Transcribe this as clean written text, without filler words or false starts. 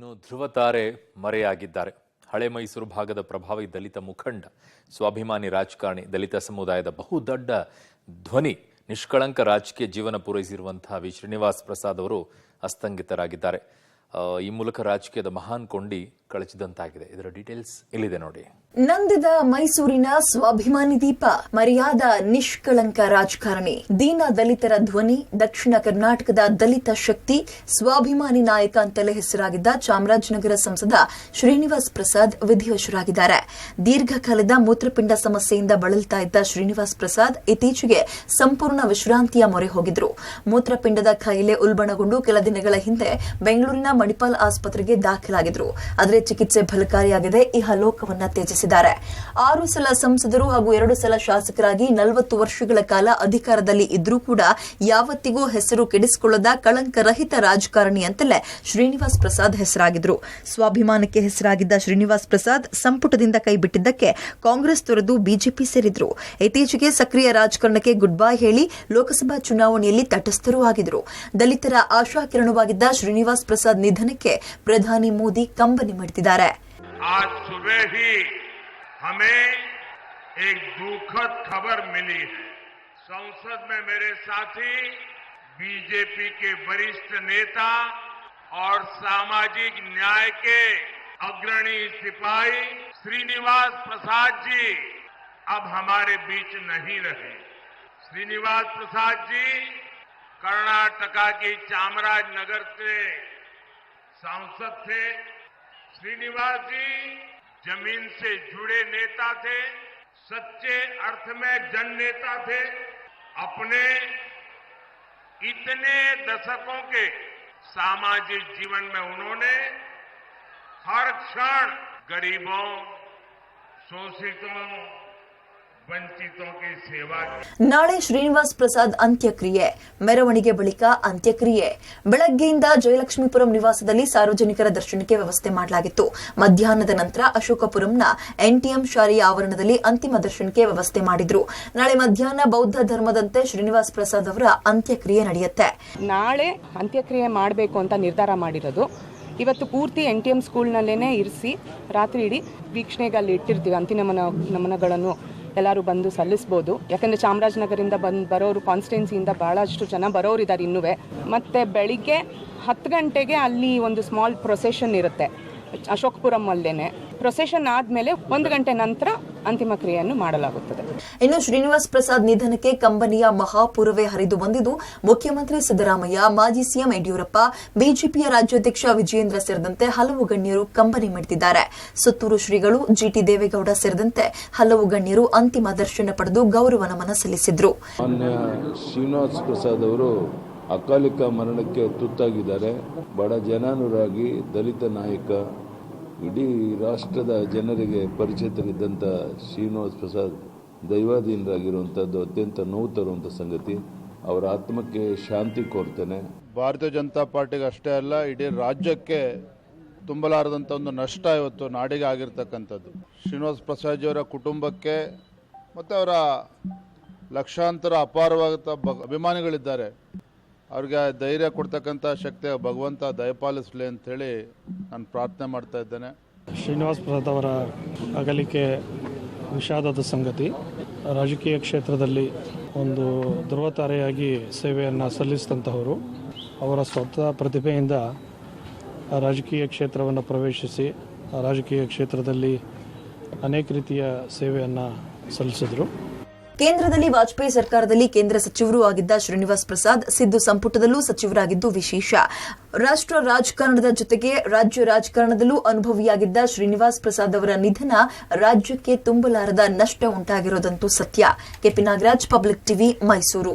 ಇನ್ನು ಧ್ರುವತಾರೆ ಮರೆಯಾಗಿದ್ದಾರೆ. ಹಳೆ ಮೈಸೂರು ಭಾಗದ ಪ್ರಭಾವಿ ದಲಿತ ಮುಖಂಡ, ಸ್ವಾಭಿಮಾನಿ ರಾಜಕಾರಣಿ, ದಲಿತ ಸಮುದಾಯದ ಬಹುದೊಡ್ಡ ಧ್ವನಿ, ನಿಷ್ಕಳಂಕ ರಾಜಕೀಯ ಜೀವನ ಪೂರೈಸಿರುವಂತಹ ವಿ ಶ್ರೀನಿವಾಸ್ ಪ್ರಸಾದ್ ಅವರು ಅಸ್ತಂಗಿತರಾಗಿದ್ದಾರೆ. ಈ ಮೂಲಕ ರಾಜಕೀಯದ ಮಹಾನ್ ಕೊಂಡಿ ಕಳಚಿದಂತಾಗಿದೆ. ಇದರ ಡೀಟೇಲ್ಸ್ ಇಲ್ಲಿದೆ ನೋಡಿ. ನಂದಿದ ಮೈಸೂರಿನ ಸ್ವಾಭಿಮಾನಿ ದೀಪ, ಮರ್ಯಾದ ನಿಷ್ಕಳಂಕ ರಾಜಕಾರಣಿ, ದೀನ ದಲಿತರ ಧ್ವನಿ, ದಕ್ಷಿಣ ಕರ್ನಾಟಕದ ದಲಿತ ಶಕ್ತಿ, ಸ್ವಾಭಿಮಾನಿ ನಾಯಕ ಅಂತಲೇ ಹೆಸರಾಗಿದ್ದ ಚಾಮರಾಜನಗರ ಸಂಸದ ಶ್ರೀನಿವಾಸ್ ಪ್ರಸಾದ್ ವಿಧಿವಶರಾಗಿದ್ದಾರೆ. ದೀರ್ಘಕಾಲದ ಮೂತ್ರಪಿಂಡ ಸಮಸ್ಯೆಯಿಂದ ಬಳಲ್ತಾ ಇದ್ದ ಶ್ರೀನಿವಾಸ್ ಪ್ರಸಾದ್ ಇತ್ತೀಚೆಗೆ ಸಂಪೂರ್ಣ ವಿಶ್ರಾಂತಿಯ ಮೊರೆ ಹೋಗಿದ್ರು. ಮೂತ್ರಪಿಂಡದ ಕಾಯಿಲೆ ಉಲ್ಬಣಗೊಂಡು ಕೆಲ ದಿನಗಳ ಹಿಂದೆ ಬೆಂಗಳೂರಿನ ಮಣಿಪಾಲ್ ಆಸ್ಪತ್ರೆಗೆ ದಾಖಲಾಗಿದ್ರು. ಆದರೆ ಚಿಕಿತ್ಸೆ ಫಲಕಾರಿಯಾಗದೆ ಇಹಲೋಕವನ್ನ ತ್ಯಜಿಸಿದ್ದಾರೆ. 6 ಸಲ ಸಂಸದರು ಹಾಗೂ 2 ಸಲ ಶಾಸಕರಾಗಿ 40 ವರ್ಷಗಳ ಕಾಲ ಅಧಿಕಾರದಲ್ಲಿ ಇದ್ರೂ ಕೂಡ ಯಾವತ್ತಿಗೂ ಹೆಸರು ಕೆಡಿಸಿಕೊಳ್ಳದ ಕಳಂಕರಹಿತ ರಾಜಕಾರಣಿ ಅಂತಲೇ ಶ್ರೀನಿವಾಸ್ ಪ್ರಸಾದ್ ಹೆಸರಾಗಿದ್ರು. ಸ್ವಾಭಿಮಾನಕ್ಕೆ ಹೆಸರಾಗಿದ್ದ ಶ್ರೀನಿವಾಸ್ ಪ್ರಸಾದ್ ಸಂಪುಟದಿಂದ ಕೈಬಿಟ್ಟಿದ್ದಕ್ಕೆ ಕಾಂಗ್ರೆಸ್ ತೊರೆದು ಬಿಜೆಪಿ ಸೇರಿದ್ರು. ಇತ್ತೀಚೆಗೆ ಸಕ್ರಿಯ ರಾಜಕಾರಣಕ್ಕೆ ಗುಡ್ ಬೈ ಹೇಳಿ ಲೋಕಸಭಾ ಚುನಾವಣೆಯಲ್ಲಿ ತಟಸ್ಥರೂ ಆಗಿದ್ರು. ದಲಿತರ ಆಶಾಕಿರಣವಾಗಿದ್ದ ಶ್ರೀನಿವಾಸ್ ಪ್ರಸಾದ್ ನಿಧನಕ್ಕೆ ಪ್ರಧಾನಿ ಮೋದಿ ಕಂಬನಿ ಮಿಡ್ತಿದ್ದಾರೆ. आज सुबह ही हमें एक दुखद खबर मिली है. संसद में मेरे साथी बीजेपी के वरिष्ठ नेता और सामाजिक न्याय के अग्रणी सिपाही श्रीनिवास प्रसाद जी अब हमारे बीच नहीं रहे. श्रीनिवास प्रसाद जी कर्नाटका की चामराजनगर से सांसद थे. श्रीनिवास जी जमीन से जुड़े नेता थे, सच्चे अर्थ में जननेता थे. अपने इतने दशकों के सामाजिक जीवन में उन्होंने हर क्षण गरीबों, शोषितों, ವಂಚಿತೋं की सेवा. ನಾಳೆ ಶ್ರೀನಿವಾಸ್ ಪ್ರಸಾದ್ ಅಂತ್ಯಕ್ರಿಯೆ, ಮೆರವಣಿಗೆ ಬಳಿಕ ಅಂತ್ಯಕ್ರಿಯೆ. ಬೆಳಗ್ಗೆಯಿಂದ ಜಯಲಕ್ಷ್ಮೀಪುರಂ ನಿವಾಸದಲ್ಲಿ ಸಾರ್ವಜನಿಕರ ದರ್ಶನಕ್ಕೆ ವ್ಯವಸ್ಥೆ ಮಾಡಲಾಗಿತ್ತು. ಮಧ್ಯಾಹ್ನದ ನಂತರ ಅಶೋಕಪುರಂನ ಎನ್ಟಿಎಂ ಶಾಲೆಯ ಆವರಣದಲ್ಲಿ ಅಂತಿಮ ದರ್ಶನಕ್ಕೆ ವ್ಯವಸ್ಥೆ ಮಾಡಿದ್ರು. ನಾಳೆ ಮಧ್ಯಾಹ್ನ ಬೌದ್ಧ ಧರ್ಮದಂತೆ ಶ್ರೀನಿವಾಸ್ ಪ್ರಸಾದ್ ಅವರ ಅಂತ್ಯಕ್ರಿಯೆ ನಡೆಯುತ್ತೆ. ನಾಳೆ ಅಂತ್ಯಕ್ರಿಯೆ ಮಾಡಬೇಕು ಅಂತ ನಿರ್ಧಾರ ಮಾಡಿರೋದು. ಇವತ್ತು ಪೂರ್ತಿ NTM ಸ್ಕೂಲ್ನಲ್ಲೇ ಇರಿಸಿ ರಾತ್ರಿ ಇಡೀ ವೀಕ್ಷಣೆಗೆ ಅಲ್ಲಿ ಇಟ್ಟಿರ್ತೀವಿ. ಅಂತಿಮ ನಮನಗಳನ್ನು ಎಲ್ಲರೂ ಬಂದು ಸಲ್ಲಿಸ್ಬೋದು. ಯಾಕಂದರೆ ಚಾಮರಾಜನಗರದಿಂದ ಬರೋರು, ಕಾನ್ಸ್ಟಿಟ್ಯೂನ್ಸಿಯಿಂದ ಭಾಳಷ್ಟು ಜನ ಬರೋರಿದ್ದಾರೆ ಇನ್ನೂ. ಮತ್ತು ಬೆಳಿಗ್ಗೆ 10 ಗಂಟೆಗೆ ಅಲ್ಲಿ ಒಂದು ಸ್ಮಾಲ್ ಪ್ರೊಸೆಷನ್ ಇರುತ್ತೆ ಅಶೋಕಪುರಂ ಅಲ್ಲೇನೆ. ಪ್ರೊಸೆಷನ್ ಆದಮೇಲೆ 1 ಗಂಟೆ ನಂತರ ಅಂತಿಮ ಕ್ರಿಯೆಯನ್ನು ಮಾಡಲಾಗುತ್ತದೆ. ಇನ್ನು ಶ್ರೀನಿವಾಸ್ ಪ್ರಸಾದ್ ನಿಧನಕ್ಕೆ ಕಂಬನಿಯ ಮಹಾಪೂರವೇ ಹರಿದು ಬಂದಿದ್ದು ಮುಖ್ಯಮಂತ್ರಿ ಸಿದ್ದರಾಮಯ್ಯ, ಮಾಜಿ ಸಿಎಂ ಯಡಿಯೂರಪ್ಪ, ಬಿಜೆಪಿಯ ರಾಜ್ಯಾಧ್ಯಕ್ಷ ವಿಜಯೇಂದ್ರ ಸೇರಿದಂತೆ ಹಲವು ಗಣ್ಯರು ಕಂಬನಿ ಮಿಡ್ತಿದ್ದಾರೆ. ಸುತ್ತೂರು ಶ್ರೀಗಳು, ಜಿಟಿ ದೇವೇಗೌಡ ಸೇರಿದಂತೆ ಹಲವು ಗಣ್ಯರು ಅಂತಿಮ ದರ್ಶನ ಪಡೆದು ಗೌರವ ನಮನ ಸಲ್ಲಿಸಿದ್ರು. ಶ್ರೀನಿವಾಸ್ ಪ್ರಸಾದ್ ಅವರು ಅಕಾಲಿಕ ಮರಣಕ್ಕೆ ತುತ್ತಾಗಿದ್ದಾರೆ. ಬಡ ಜನಾನುರಾಗಿ, ದಲಿತ ನಾಯಕ, ಇಡೀ ರಾಷ್ಟ್ರದ ಜನರಿಗೆ ಪರಿಚಿತರಿದ್ದಂಥ ಶ್ರೀನಿವಾಸ್ ಪ್ರಸಾದ್ ದೈವಾಧೀನರಾಗಿರುವಂಥದ್ದು ಅತ್ಯಂತ ನೋವು ತರುವಂಥ ಸಂಗತಿ. ಅವರ ಆತ್ಮಕ್ಕೆ ಶಾಂತಿ ಕೋರ್ತೇನೆ. ಭಾರತೀಯ ಜನತಾ ಪಾರ್ಟಿಗೆ ಅಷ್ಟೇ ಅಲ್ಲ, ಇಡೀ ರಾಜ್ಯಕ್ಕೆ ತುಂಬಲಾರದಂಥ ಒಂದು ನಷ್ಟ ಇವತ್ತು ನಾಡಿಗೆ ಆಗಿರ್ತಕ್ಕಂಥದ್ದು. ಶ್ರೀನಿವಾಸ್ ಪ್ರಸಾದ್ಜಿಯವರ ಕುಟುಂಬಕ್ಕೆ ಮತ್ತು ಅವರ ಲಕ್ಷಾಂತರ ಅಪಾರವಾದ ಅಭಿಮಾನಿಗಳಿದ್ದಾರೆ. ಅವ್ರಿಗೆ ಧೈರ್ಯ ಕೊಡ್ತಕ್ಕಂಥ ಶಕ್ತಿ ಭಗವಂತ ದಯಪಾಲಿಸಲಿ ಅಂಥೇಳಿ ನಾನು ಪ್ರಾರ್ಥನೆ ಮಾಡ್ತಾ ಇದ್ದೇನೆ. ಶ್ರೀನಿವಾಸ್ ಪ್ರಸಾದ್ ಅವರ ಅಗಲಿಕೆ ವಿಷಾದದ ಸಂಗತಿ. ರಾಜಕೀಯ ಕ್ಷೇತ್ರದಲ್ಲಿ ಒಂದು ಧ್ರುವತಾರೆಯಾಗಿ ಸೇವೆಯನ್ನು ಸಲ್ಲಿಸಿದಂತಹವರು. ಅವರ ಸ್ವತಃ ಪ್ರತಿಭೆಯಿಂದ ರಾಜಕೀಯ ಕ್ಷೇತ್ರವನ್ನು ಪ್ರವೇಶಿಸಿ ರಾಜಕೀಯ ಕ್ಷೇತ್ರದಲ್ಲಿ ಅನೇಕ ರೀತಿಯ ಸೇವೆಯನ್ನು ಸಲ್ಲಿಸಿದರು. ಕೇಂದ್ರದಲ್ಲಿ ವಾಜಪೇಯಿ ಸರ್ಕಾರದಲ್ಲಿ ಕೇಂದ್ರ ಸಚಿವರೂ ಆಗಿದ್ದ ಶ್ರೀನಿವಾಸ್ ಪ್ರಸಾದ್ ಸಿದ್ದು ಸಂಪುಟದಲ್ಲೂ ಸಚಿವರಾಗಿದ್ದು ವಿಶೇಷ. ರಾಷ್ಟ್ರ ರಾಜಕಾರಣದ ಜೊತೆಗೆ ರಾಜ್ಯ ರಾಜಕಾರಣದಲ್ಲೂ ಅನುಭವಿಯಾಗಿದ್ದ ಶ್ರೀನಿವಾಸ್ ಪ್ರಸಾದ್ ಅವರ ನಿಧನ ರಾಜ್ಯಕ್ಕೆ ತುಂಬಲಾರದ ನಷ್ಟ ಉಂಟಾಗಿರೋದಂತೂ ಸತ್ಯ. KP Nagaraj, public TV, Mysuru.